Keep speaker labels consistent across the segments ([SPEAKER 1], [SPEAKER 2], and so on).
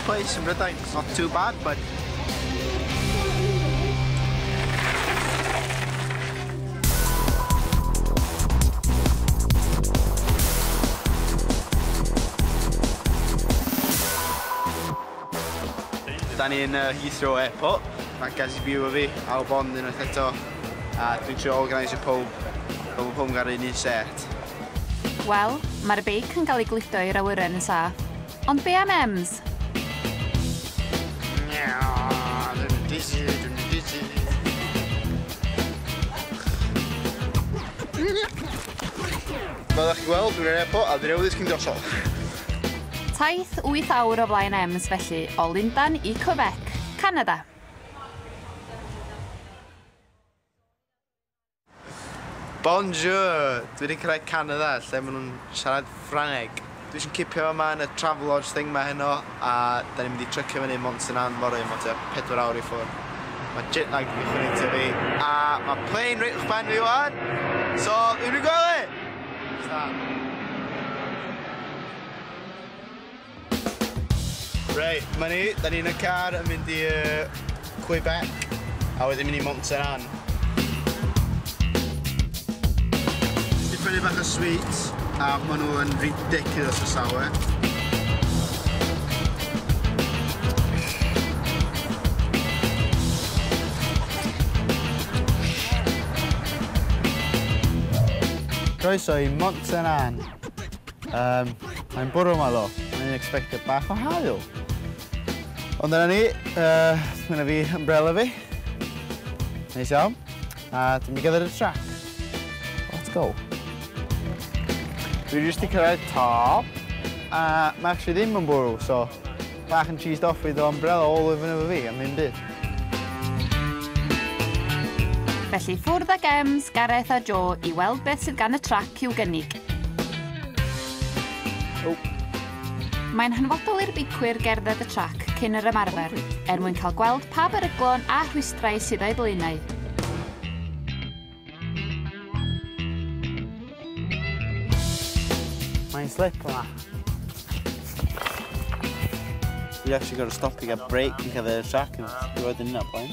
[SPEAKER 1] place in Brydain. It's not too bad, but da ni yn Heathrow Airport. Mae ges i byw o fi, ar bond unwaith eto. A dwi'n trio organisio pob yn gael un set.
[SPEAKER 2] Wel, mae'r beic yn cael ei glido i'r awyren yn saff. Ond be am Ems?
[SPEAKER 1] Fel ydych chi'n gweld, dwi'n yr airport a dwi'n newydd cyn dosol.
[SPEAKER 2] Taith 8 awr o flaen Ems felly, o Lundan i Quebec, Canada.
[SPEAKER 1] Bonjour! Dwi wedi cyrraedd Canada, lle maen nhw'n siarad Ffrangeg. Dwi eisiau cipio yma yn y Travelodge thing ma heno, a da ni'n mynd i trycio fyny Montanan fory, mae tua 4 awr i ffwrdd. Mae jet lag wedi chwynnu ti fi, a mae plane reit uwch ben fi wan. So, dwi'n mynd gwely! Reit, ma ni, da ni'n y car yn mynd i Quebec, a wedyn mynd i Montanan. Prynu bach o sweets, a maen nhw yn ridiculous o sour. Croeso i Montanan. Mae'n bwrw yma ddo. Mae'n expected bach o haul. Ond dyna ni, dyna fi umbrella fi. Neis iawn. A dwi'n mynd gyda'r track. Let's go. Dwi jyst i cyrraedd top, a mae actually ddim yn bwrw, so bach yn cheesed off with the umbrella all over efo fi, am ddim byd.
[SPEAKER 2] Felly ffwrdd ag Ems, Gareth a Joe i weld beth sydd gan y trac i'w gynnig. Mae'n hanfodol i'r beicwyr gerdded y trac cyn yr ymarfer, mwyn cael gweld pa beryglon a rhwystrau sydd o'i blaenau.
[SPEAKER 1] Mae'n slip yma. We actually got to stop to get a break and get the track and do it in that point.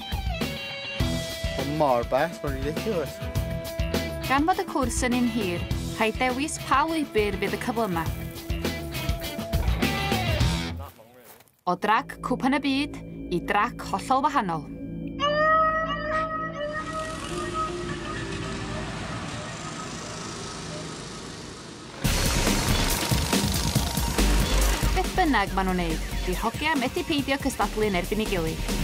[SPEAKER 1] Ond mor beth, mae'n ridiculous.
[SPEAKER 2] Gan fod y cwrs yn un hir, rhaid dewis pa lwybr fydd y cyflyma. O drac cwp yn y byd i drac hollol wahanol. Beth bynnag maen nhw'n neud, di'r hogia methu peidio cystadlu yn erbyn ei gilydd.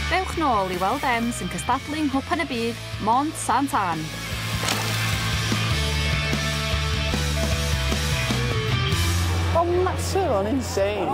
[SPEAKER 2] Dewch nôl i weld Ems yn cystadlu nghwp yn y byd, Mont Saint-Anne.
[SPEAKER 1] Oh, massive, on insane.